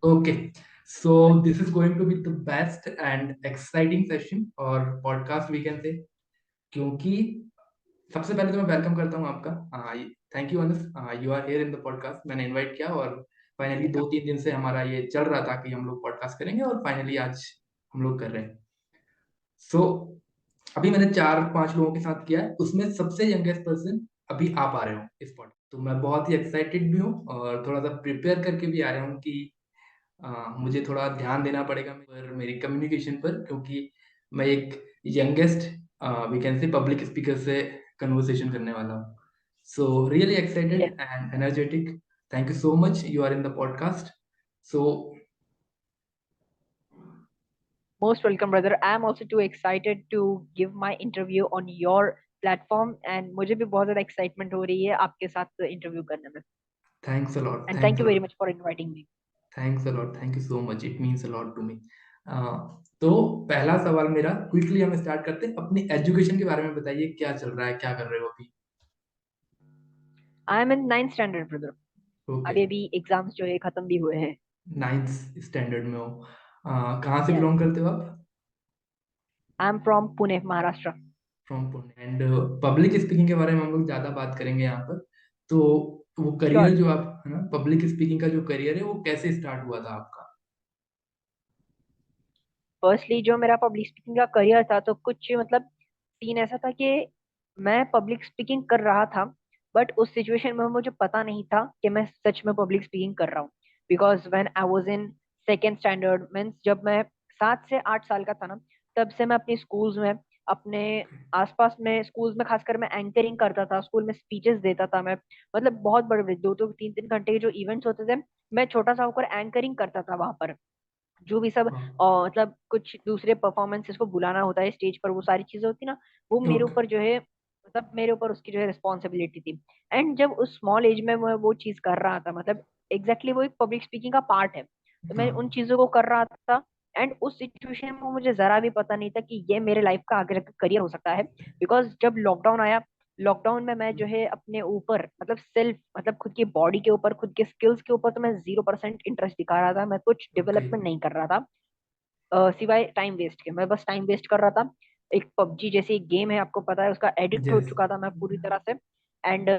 Okay, so this is going to be the best and exciting session और podcast we can say, क्योंकि सबसे पहले तो मैं वेलकम करता हूँ आपका। Thank you Anas, you are here in the podcast. मैंने इनवाइट किया और फाइनली 2-3 दिन से हमारा ये चल रहा था कि हम लोग पॉडकास्ट करेंगे और फाइनली आज हम लोग कर रहे हैं। सो अभी मैंने 4-5 लोगों के साथ किया है, उसमें सबसे यंगेस्ट पर्सन अभी आप आ रहे हो इस पॉडकास्ट, तो मैं बहुत ही एक्साइटेड भी हूँ और थोड़ा सा प्रिपेयर करके भी आ रहा हूँ कि मुझे थोड़ा ध्यान देना पड़ेगा पर मेरी कम्युनिकेशन पर, क्योंकि मैं एक youngest we can say public speaker से कन्वर्सेशन करने वाला हूँ। So really excited Yeah, and energetic. Thank you so much, you are in the podcast. So most welcome, brother. I'm also too excited to give my interview on your platform, and मुझे भी बहुत ज़्यादा excitement हो रही है आपके साथ interview करने में. Thanks a lot, And thank thanks you a very lot, much for inviting me. Thanks a lot, thank you so much, it means a lot to me. तो पहला सवाल मेरा, क्विकली हम स्टार्ट करते हैं। अपनी एजुकेशन के बारे में बताइए, क्या चल रहा है, क्या कर रहे हो अभी? I'm in ninth standard, brother. Okay, अभी अभी एग्जाम्स जो है खत्म भी हुए हैं. नाइन्थ स्टैंडर्ड में हो। कहाँ से Yes, बिलोंग करते हो आप? I'm from Pune, Maharashtra. From Pune. And public speaking के बारे में हम लोग ज़्यादा बात करेंगे यहाँ पर। तो वो करियर Sure. जो आप, है ना, पब्लिक स्पीकिंग का जो करियर है वो कैसे स्टार्ट हुआ था आपका? फर्स्टली जो मेरा पब्लिक स्पीकिंग का करियर था तो कुछ मतलब सीन ऐसा था कि मैं पब्लिक स्पीकिंग कर रहा था, बट उस सिचुएशन में मुझे पता नहीं था कि मैं सच में पब्लिक स्पीकिंग कर रहा हूँ. Because when I was in second standard means जब मैं 7 से 8 साल का था ना, तब से मैं अपने स्कूल्स में, अपने आसपास में स्कूल्स में खासकर मैं एंकरिंग करता था, स्कूल में स्पीचेस देता था मैं. मतलब बहुत बड़े बड़े 2-2 3-3 घंटे के जो इवेंट्स होते थे, मैं छोटा सा होकर एंकरिंग करता था वहां पर. जो भी सब मतलब कुछ दूसरे परफॉर्मेंसेस को बुलाना होता है स्टेज पर, वो सारी चीजें होती ना, वो मेरे ओके, ऊपर जो है, मतलब मेरे ऊपर उसकी जो है रिस्पॉन्सिबिलिटी थी. एंड जब उस स्मॉल एज में मैं वो चीज कर रहा था, मतलब एग्जैक्टली वो एक पब्लिक स्पीकिंग का पार्ट है, तो मैं उन हाँ, चीजों को कर रहा था. एंड उस सिचुएशन में मुझे जरा भी पता नहीं था कि ये मेरे लाइफ का आगे करियर हो सकता है. बिकॉज जब लॉकडाउन आया, लॉकडाउन में मैं जो है अपने ऊपर मतलब सेल्फ मतलब खुद की बॉडी के ऊपर, खुद के स्किल्स के ऊपर तो मैं 0% इंटरेस्ट दिखा रहा था, मैं कुछ ओके, डेवलपमेंट नहीं कर रहा था. सिवाय टाइम वेस्ट के मैं बस टाइम वेस्ट कर रहा था. एक पबजी जैसी एक गेम है, आपको पता है, उसका एडिक्ट हो यस, चुका था मैं पूरी तरह से. एंड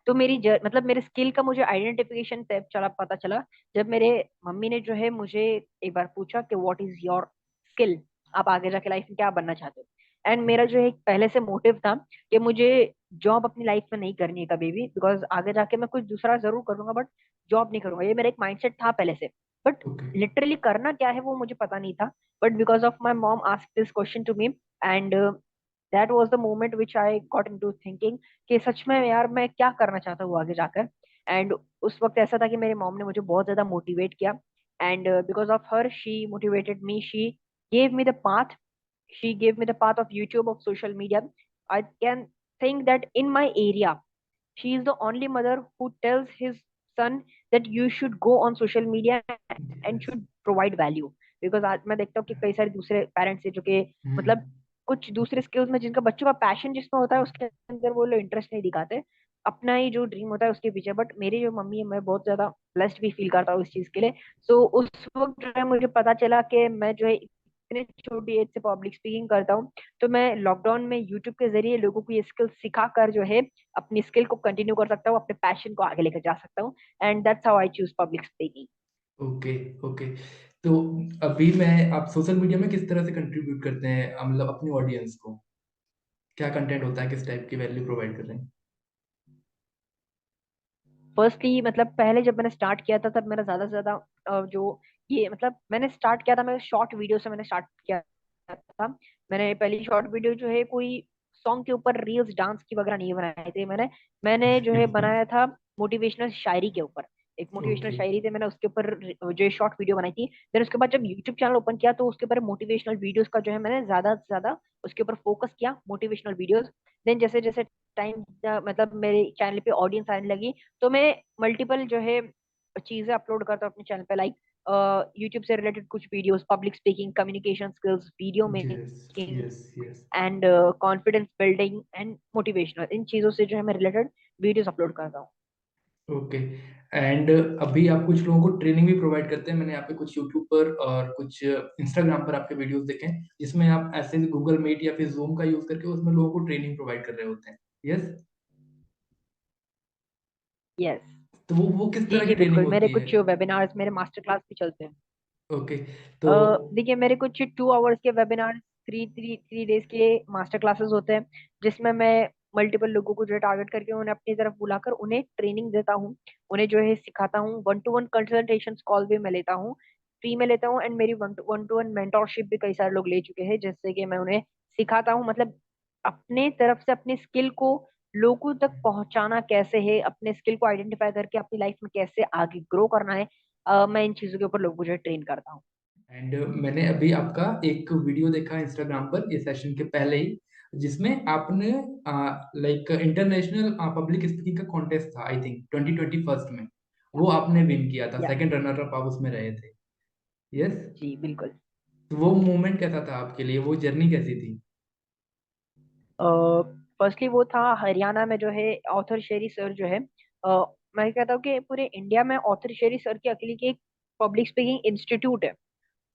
तो मतलब मेरे स्किल का मुझे आइडेंटिफिकेशन तब चला, पता चला जब मेरे मम्मी ने जो है मुझे एक बार पूछा कि व्हाट इज योर स्किल, आप आगे जाके लाइफ में क्या बनना चाहते हो. एंड मेरा जो है एक पहले से मोटिव था कि मुझे जॉब अपनी लाइफ में नहीं करनी है कभी भी, बिकॉज आगे जाके मैं कुछ दूसरा जरूर करूंगा बट जॉब नहीं करूंगा, ये मेरा एक माइंडसेट था पहले से. बट ओके, लिटरली करना क्या है वो मुझे पता नहीं था. But because of my mom asked this question to me, and that was the moment which I got into thinking कि सच में यार मैं क्या करना चाहता हूँ आगे जाकर. एंड उस वक्त ऐसा था कि मेरी मॉम ने मुझे बहुत ज्यादा मोटिवेट किया. And because of her she motivated me, she gave me the path, she gave me the path of YouTube, of social media. I can think that in my area she is the only mother who tells his son that you should go on social media and yes, should provide value. Because आज मैं देखता हूँ कि कई सारे दूसरे parents हैं जो कि मतलब कुछ दूसरे स्किल्स में जिनका बच्चों का पैशन जिसमें होता है उसके अंदर वो लोग इंटरेस्ट नहीं दिखाते, अपना ही जो ड्रीम होता है उसके पीछे. बट मेरी जो मम्मी है, मैं बहुत ज्यादा ब्लेस्ड भी फील करता हूँ इस चीज के लिए. सो उस वक्त जो है मुझे पता चला कि मैं जो है इतने छोटी एज से पब्लिक स्पीकिंग करता हूँ, तो मैं लॉकडाउन में यूट्यूब के जरिए लोगों को ये स्किल सिखा कर जो है अपनी स्किल को कंटिन्यू कर सकता हूँ, अपने पैशन को आगे लेकर जा सकता हूँ. And that's how I choose public speaking. Okay, okay. तो अभी मैं, आप सोशल मीडिया में किस तरह से कंट्रीब्यूट करते हैं, मतलब अपनी ऑडियंस को क्या कंटेंट होता है, किस टाइप की वैल्यू प्रोवाइड कर रहे हैं? फर्स्टली मतलब पहले जब मैंने स्टार्ट किया था तब मेरा ज्यादा से ज्यादा जो ये मतलब मैंने स्टार्ट किया था, मैं शॉर्ट वीडियो से मैंने स्टार्ट किया था. मैंने पहली शॉर्ट वीडियो जो है कोई सॉन्ग के ऊपर रील्स डांस की वगैरह नहीं बनाए थे मैंने. मैंने जो है बनाया था मोटिवेशनल शायरी के ऊपर. एक मोटिवेशनल ओके, शायरी थे, मैंने उसके ऊपर जो शॉर्ट वीडियो बनाई थी. फिर उसके बाद जब यूट्यूब चैनल ओपन किया तो उसके ऊपर मोटिवेशनल वीडियोस का जो है मैंने ज्यादा से ज्यादा उसके ऊपर फोकस किया, मोटिवेशनल वीडियोस. देन जैसे जैसे टाइम मतलब मेरे चैनल पे ऑडियंस आने लगी, तो मैं मल्टीपल जो है चीजें अपलोड करता हूँ अपने चैनल पे, लाइक यूट्यूब से रिलेटेड कुछ videos, public speaking, communication skills, video yes, making yes, yes. And confidence building and motivational, इन चीजों से जो है मैं रिलेटेड वीडियोस अपलोड करता हूँ. ओके। एंड अभी आप कुछ लोगों को ट्रेनिंग भी प्रोवाइड करते हैं, मैंने यहाँ पे कुछ यूट्यूब पर और कुछ इंस्टाग्राम पर आपके वीडियोस देखे हैं, जिसमें आप ऐसे गूगल मीट या फिर जूम का यूज करके उसमें लोगों को ट्रेनिंग प्रोवाइड कर रहे होते हैं। यस। यस। तो वो किस जी तरह की जी ट्रेनिंग बिल्कुल, मेरे होती है? कुछ वेबिनार्स, मेरे मास्टर क्लास भी चलते हैं। ओके। तो देखिए, मेरे कुछ 2 आवर्स के webinar, three three three days के मास्टर क्लासेस होते हैं, जिसमें मैं मल्टीपल लोगों को जो है टारगेट करके उन्हें अपनी तरफ बुलाकर उन्हें ट्रेनिंग देता हूँ, उन्हें जो है सिखाता हूँ। 1-to-1 कंसल्टेशन कॉल भी मैं लेता हूँ, फ्री में लेता हूँ। एंड मेरी 1-to-1 मेंटोरशिप भी कई सारे लोग ले चुके हैं, जिससे कि मैं उन्हें सिखाता हूँ, मतलब अपने तरफ से अपनी स्किल को लोगों तक पहुंचाना कैसे है, अपने स्किल को आइडेंटिफाई करके अपनी लाइफ में कैसे आगे ग्रो करना है। मैं इन चीजों के ऊपर लोगों को जो है ट्रेन करता हूँ। एंड मैंने अभी आपका एक वीडियो देखा इंस्टाग्राम पर ये सेशन के पहले ही, जिसमें आपने लाइक इंटरनेशनल पब्लिक स्पीकिंग का कॉन्टेस्ट था, आई थिंक 2021 में, वो आपने विन किया था, या सेकंड रनर अप आप उसमें रहे थे। यस। जी बिल्कुल। तो वो मोमेंट कैसा था आपके लिए, वो जर्नी कैसी थी? फर्स्टली वो था हरियाणा में जो है ऑथर शेरी सर जो है, मैं कहता हूँ कि पूरे इंडिया में ऑथर शेरी सर की अकेले की एक पब्लिक स्पीकिंग इंस्टीट्यूट है।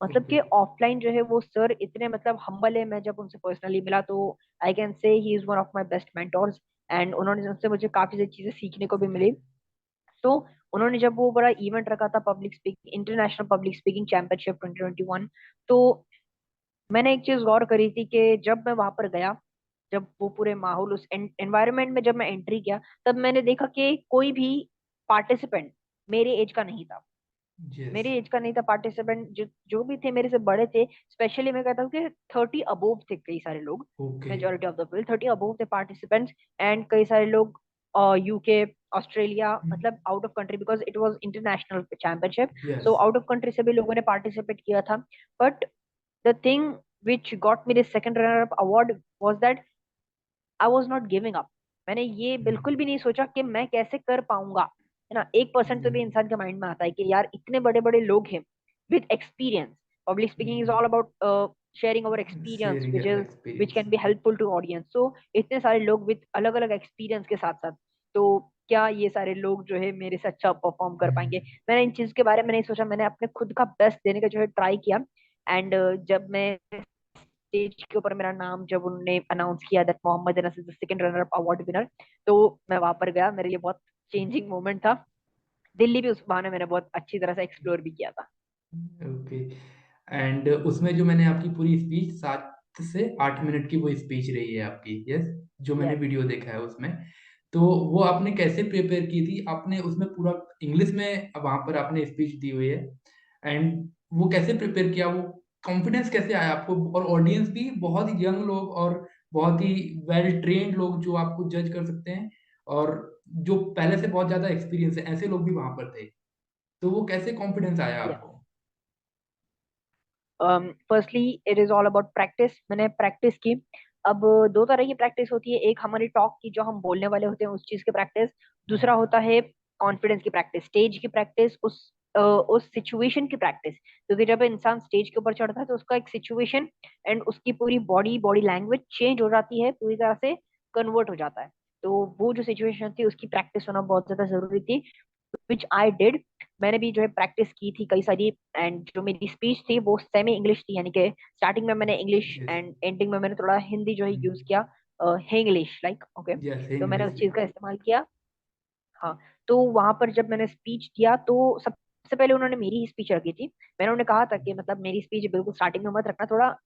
मतलब ओके। कि ऑफलाइन जो है वो सर इतने मतलब हम्बल है, मैं जब उनसे पर्सनली मिला तो I can say he is one of my best mentors. And उन्होंने उनसे मुझे काफी सारी चीजें सीखने को भी मिली। तो उन्होंने जब वो बड़ा इवेंट रखा था, public speaking international public speaking championship 2021, तो मैंने एक चीज गौर करी थी कि जब मैं वहां पर गया, जब वो पूरे माहौल उस एनवायरनमेंट में जब मैं एंट्री किया, तब मैंने देखा कि कोई भी पार्टिसिपेंट मेरे एज का नहीं था। यस। मेरे एज का नहीं था पार्टिसिपेंट, जो जो भी थे मेरे से बड़े थे। स्पेशली मैं कहता हूँ कि 30 अबोव थे कई सारे लोग, okay. Majority of the people 30 above थे पार्टिसिपेंट्स। एंड कई सारे लोग यूके, ऑस्ट्रेलिया, मतलब out of country, because it was international championship. Yes. So out of country से भी लोगों ने पार्टिसिपेट किया था। But the thing which got me the second runner up award was that I was not giving up. मैंने ये बिल्कुल भी नहीं सोचा कि मैं कैसे कर पाऊंगा, है ना। 1% तो भी इंसान के माइंड में आता है कि यार इतने बड़े बड़े लोग हैं with experience. Public speaking is all about sharing our experience sharing which your is which experience. Can be helpful to audience. So इतने सारे लोग विद अलग अलग एक्सपीरियंस के साथ साथ, तो क्या ये सारे लोग जो है मेरे से अच्छा परफॉर्म कर पाएंगे? मैंने इन चीज के बारे में नहीं सोचा, मैंने अपने खुद का बेस्ट देने का जो है ट्राई किया। एंड जब मैं स्टेज के ऊपर मेरा नाम जब उन्होंने अनाउंस किया that Mohammad Anas is the second runner up award winner, तो मैं वहां पर गया। मेरे लिए बहुत चेंजिंग मोमेंट था। दिल्ली भी उस बहाने मैंने बहुत अच्छी तरह से एक्सप्लोर भी किया था। ओके। एंड उसमें जो मैंने आपकी पूरी स्पीच, 7 से 8 मिनट की वो स्पीच रही है आपकी, यस, जो मैंने यस। वीडियो देखा है उसमें, तो वो आपने कैसे प्रिपेयर की थी? आपने उसमें पूरा इंग्लिश में वहां पर आपने स्पीच दी हुई है, एंड वो कैसे प्रिपेयर किया? वो कॉन्फिडेंस कैसे आया आपको? और ऑडियंस भी बहुत ही यंग लोग और बहुत ही वेल ट्रेन्ड लोग जो आपको जज कर सकते हैं, और जो पहले से बहुत ज्यादा एक्सपीरियंस है, ऐसे लोग भी वहां पर थे, तो वो कैसे कॉन्फिडेंस आया यस। आपको? Firstly it is all about practice. मैंने प्रैक्टिस की। अब दो तरह की प्रैक्टिस होती है, एक हमारी टॉक की जो हम बोलने वाले होते हैं उस चीज की प्रैक्टिस, दूसरा होता है कॉन्फिडेंस की प्रैक्टिस, स्टेज की प्रैक्टिस, उस सिचुएशन की प्रैक्टिस। क्योंकि जब इंसान स्टेज के ऊपर चढ़ता है तो उसका एक सिचुएशन एंड उसकी पूरी बॉडी बॉडी लैंग्वेज चेंज हो जाती है, पूरी तरह से कन्वर्ट हो जाता है। तो वो जो सिचुएशन थी उसकी प्रैक्टिस होना बहुत ज्यादा जरूरी थी, विच आई डिड। मैंने भी जो है प्रैक्टिस की थी कई सारी। एंड जो मेरी स्पीच थी वो सेमी इंग्लिश थी, यानी कि स्टार्टिंग में मैंने इंग्लिश यस। एंड एंडिंग में मैंने थोड़ा हिंदी जो है यूज किया, है इंग्लिश लाइक ओके। यस, तो मैंने उस इंग्लिश। चीज का इस्तेमाल किया। हाँ। तो वहां पर जब मैंने स्पीच दिया तो सबसे पहले उन्होंने मेरी ही स्पीच रखी थी। मैंने उन्हें कहा था कि मतलब मेरी स्पीच बिल्कुल स्टार्टिंग में मत रखना, थोड़ा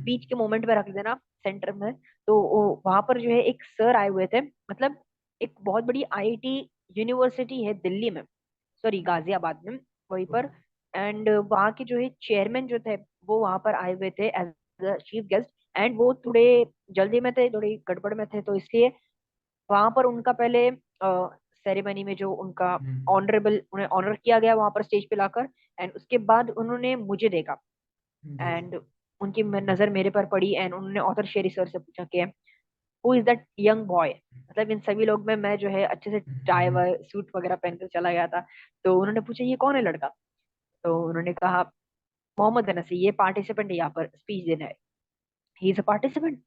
बीच के मोमेंट में रख देना, सेंटर में। तो वहां पर जो है एक सर आए हुए थे, मतलब एक बहुत बड़ी आईआईटी यूनिवर्सिटी है दिल्ली में, सॉरी गाजियाबाद में, वहीं पर। एंड वहाँ के जो है चेयरमैन जो थे वो वहां पर आए हुए थे एज चीफ गेस्ट। एंड वो थोड़े जल्दी में थे, थोड़ी गड़बड़ में थे, तो इसलिए वहां पर उनका पहले सेरेमनी में जो उनका ऑनरेबल, उन्हें ऑनर किया गया वहां पर स्टेज पे लाकर। एंड उसके बाद उन्होंने मुझे देखा यस। एंड उनकी नजर मेरे पर पड़ी एंड उन्होंने ऑथर शेरी सर से पूछा कि who is that young boy. मतलब इन सभी लोग में मैं जो है अच्छे से टाई वाई सूट वगैरह पहनकर चला गया था। तो उन्होंने पूछा ये कौन है लड़का? तो उन्होंने कहा मोहम्मद अनस, ये पार्टिसिपेंट है यहाँ पर स्पीच देना है। ही इज अ पार्टिसिपेंट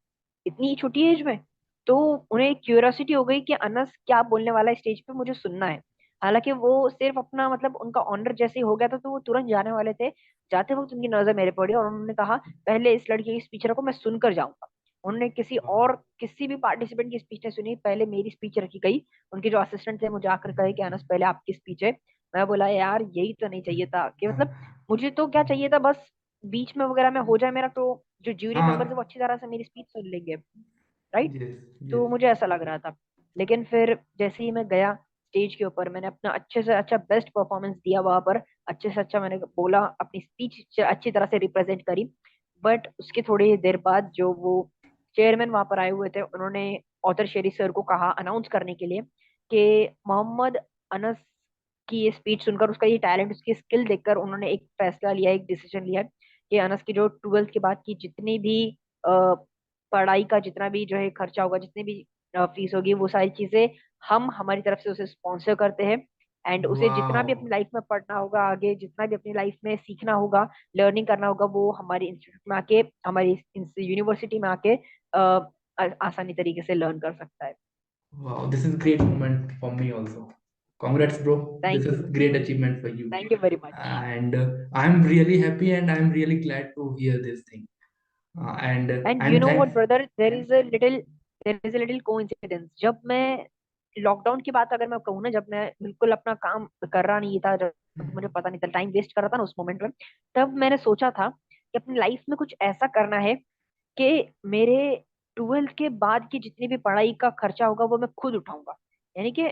इतनी छोटी एज में। तो उन्हें क्यूरियोसिटी हो गई कि अनस क्या बोलने वाला है स्टेज पे, मुझे सुनना है। हालांकि वो सिर्फ अपना मतलब उनका ऑनर जैसे ही हो गया था तो वो तुरंत जाने वाले थे। जाते वक्त उनकी नजर मेरे पड़ी और उन्होंने कहा पहले इस लड़की की स्पीच रखो, मैं सुनकर जाऊंगा। उन्होंने किसी वाह। और किसी भी पार्टिसिपेंट की स्पीच नहीं सुनी, पहले मेरी स्पीच रखी गई। उनके जो असिस्टेंट थे मुझे आकर कहे कि अनस पहले आपकी स्पीच है। मैं बोला यार यही तो नहीं चाहिए था, कि मतलब मुझे तो क्या चाहिए था, बस बीच में वगैरह में हो जाए मेरा तो जो ज्यूरी मेंबर्स है वो हाँ। अच्छी तरह से मेरी स्पीच सुन लेंगे, राइट। यस। तो यस। मुझे ऐसा लग रहा था। लेकिन फिर जैसे ही मैं गया स्टेज के ऊपर, मैंने अपना अच्छे से अच्छा बेस्ट परफॉर्मेंस दिया वहां पर। अच्छे से अच्छा मैंने बोला, अपनी स्पीच अच्छी तरह से रिप्रेजेंट करी। बट उसके थोड़ी ही देर बाद जो वो चेयरमैन वहां पर आए हुए थे, उन्होंने ऑथर शेरी सर को कहा अनाउंस करने के लिए कि मोहम्मद अनस की ये स्पीच सुनकर, उसका ये टैलेंट, उसकी स्किल देखकर उन्होंने एक फैसला लिया, एक डिसीजन लिया कि अनस की जो 12th के बाद की जितनी भी पढ़ाई का जितना भी जो है खर्चा होगा, जितनी भी फीस होगी, वो सारी चीजें हम हमारी तरफ से उसे स्पॉन्सर करते हैं। एंड उसे जितना भी वाह। अपनी लाइफ में पढ़ना होगा, आगे जितना भी अपनी लाइफ में सीखना होगा, लर्निंग करना होगा, वो हमारी इंस्टीट्यूट में आके, हमारी यूनिवर्सिटी में आके आसानी तरीके से लर्न कर सकता है। Wow, this is great moment for me also. Congrats, bro. This thank is you. great achievement for you. Thank you very much. And I'm really happy and I'm really glad to hear this thing. And and you I'm know what thanks. Brother, there is a little coincidence. जब मैं lockdown की बात अगर मैं कहूँ ना, जब मैं बिल्कुल अपना काम कर रहा नहीं था, जब मुझे पता नहीं था, टाइम वेस्ट कर रहा था ना उस मोमेंट में, तब मैंने सोचा था कि अपनी लाइफ में कुछ ऐसा करना है कि मेरे 12th के बाद की जितनी भी पढ़ाई का खर्चा होगा वो मैं खुद उठाऊंगा। यानी कि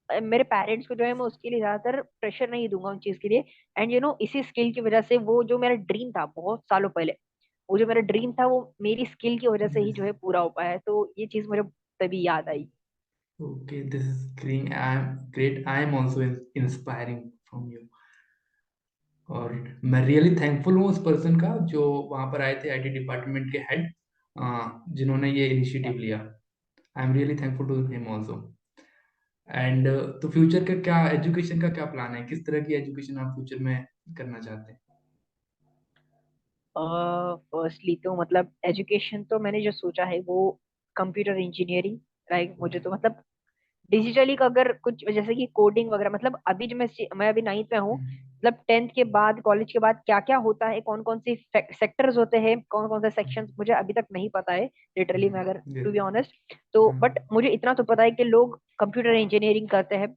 मेरे पेरेंट्स को जो है मैं उसके लिए ज्यादातर प्रेशर नहीं दूंगा उन चीज के लिए। एंड इसी स्किल की वजह से वो जो मेरा ड्रीम था बहुत सालों पहले, वो जो मेरा ड्रीम था वो मेरी स्किल की वजह से ही Yes. जो है पूरा हो पाया है। तो ये चीज मुझे तभी याद आई। Okay, this is great. I'm great. I'm also inspiring from you. और मैं रियली थैंकफुल हूँ उस पर्सन का जो वहाँ पर आए थे, आईटी डिपार्टमेंट के हेड, जिन्होंने ये इनिशिएटिव लिया। I am really thankful to him also. And तो फ्यूचर का क्या, एजुकेशन का क्या प्लान है, किस तरह की एजुकेशन आप फ्यूचर में करना चाहते हैं? फर्स्टली तो मतलब एजुकेशन तो मैंने जो सोचा है वो कंप्यूटर इंजीनियरिंग। लाइक मुझे तो मतलब डिजिटली का अगर कुछ जैसे कि कोडिंग वगैरह, मतलब अभी जो मैं अभी 9th में हूँ, मतलब 10th के बाद कॉलेज के बाद क्या क्या होता है, कौन कौन सी सेक्टर्स होते हैं, कौन कौन से सेक्शंस, मुझे अभी तक नहीं पता है लिटरली मैं अगर ये। To be honest. तो बट मुझे इतना तो पता है कि लोग कंप्यूटर इंजीनियरिंग करते हैं।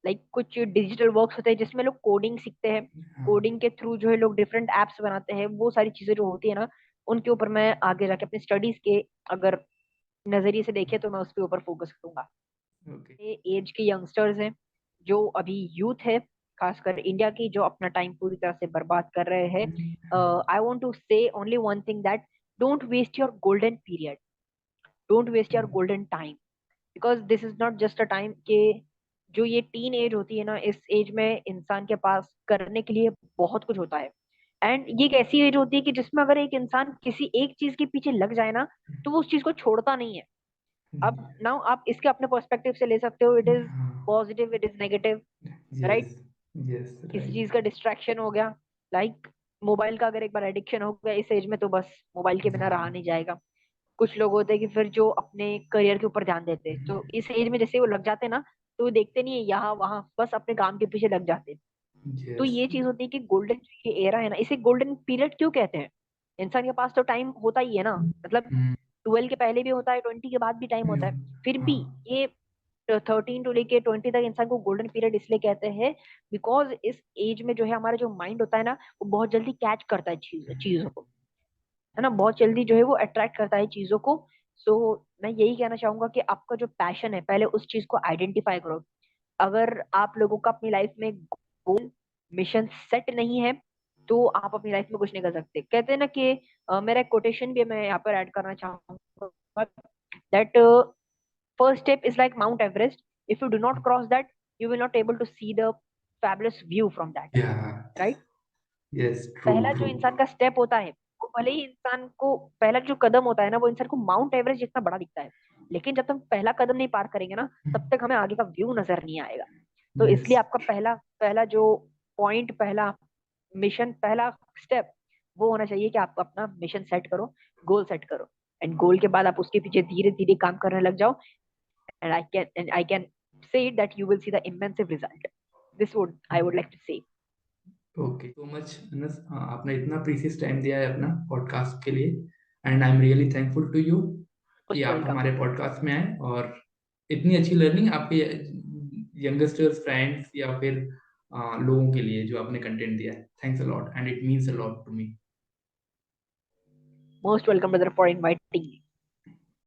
लाइक कुछ डिजिटल वर्क्स होते हैं जिसमें लोग कोडिंग सीखते हैं। कोडिंग के थ्रू जो है लोग डिफरेंट एप्स बनाते हैं। वो सारी चीजें जो होती है ना, उनके ऊपर मैं आगे जाके अपनी स्टडीज के अगर नजरिए से देखे तो मैं उसके ऊपर फोकस करूंगा। ओके। एज के यंगस्टर्स हैं, जो अभी यूथ है, खासकर इंडिया की, जो अपना टाइम पूरी तरह से बर्बाद कर रहे हैं। I want to say only one thing, that don't waste your golden period, don't waste your golden time. Because this is not just a time के, जो ये टीन एज होती है ना, इस एज में इंसान के पास करने के लिए बहुत कुछ होता है। एंड ये एक ऐसी एज होती है कि जिसमें अगर एक इंसान किसी एक चीज के पीछे लग जाए ना, तो वो उस चीज को छोड़ता नहीं है। अब नाउ आप इसके अपने पर्सपेक्टिव से ले सकते हो, it is positive, it is negative, yes. Right. Yes. किसी राइट। चीज का डिस्ट्रैक्शन हो गया, लाइक मोबाइल का अगर एक बार एडिक्शन हो गया इस एज में, तो बस मोबाइल के बिना रहा नहीं जाएगा। कुछ लोग होते हैं कि फिर जो अपने करियर के ऊपर ध्यान देते हैं, तो इस एज में जैसे वो लग जाते हैं ना, तो वो देखते नहीं है यहाँ वहां, बस अपने काम के पीछे लग जाते हैं। तो यस। ये चीज होती है कि गोल्डन ये एरा है ना, इसे गोल्डन पीरियड क्यों कहते हैं। इंसान के पास तो टाइम होता ही है ना, मतलब 12 के पहले भी होता है, 20 के बाद भी टाइम होता है। फिर भी हाँ। ये 13 टू लेके 20 तक इंसान को गोल्डन पीरियड इसलिए कहते हैं, बिकॉज इस एज में जो है हमारा जो माइंड होता है ना, वो बहुत जल्दी कैच करता है चीजों को, है ना, बहुत जल्दी जो है वो अट्रैक्ट करता है चीजों को। सो मैं यही कहना चाहूंगा कि आपका जो पैशन है पहले उस चीज को आइडेंटिफाई करो। अगर आप लोगों का अपनी लाइफ में गोल, मिशन सेट नहीं है, तो आप अपनी लाइफ में कुछ नहीं कर सकते। कहते हैं ना कि मेरा एक कोटेशन भी मैं यहाँ पर ऐड करना चाहूंगा, that first step is like Mount Everest. If you do not cross that, you will not able to see the fabulous view from that, या। right? यस। ट्रू। पहला जो ट्रू। इंसान का स्टेप होता है, वो भले ही इंसान को पहला जो कदम होता है ना, वो इंसान को माउंट एवरेस्ट जितना बड़ा दिखता है, लेकिन जब तक हम पहला कदम नहीं पार करेंगे ना, तब तक हमें आगे का व्यू नजर नहीं आएगा। तो यस। इसलिए आपका पहला पहला जो पॉइंट, पहला मिशन, पहला स्टेप वो होना चाहिए कि आप अपना मिशन सेट करो, गोल सेट करो। एंड गोल के बाद आप उसके पीछे धीरे धीरे काम करने लग जाओ, and I can say that you will see the immense result. This would I would like to say. Okay so much Anas, आपने इतना प्रीसियस टाइम दिया है अपना पॉडकास्ट के लिए, and I am really thankful to you कि Most आप welcome. हमारे पॉडकास्ट में आए और इतनी अच्छी लर्निंग आपके यंगस्टर्स फ्रेंड्स या फिर लोगों के लिए जो आपने कंटेंट दिया है। Thanks a lot and it means a lot to me. Most welcome, brother, for inviting me.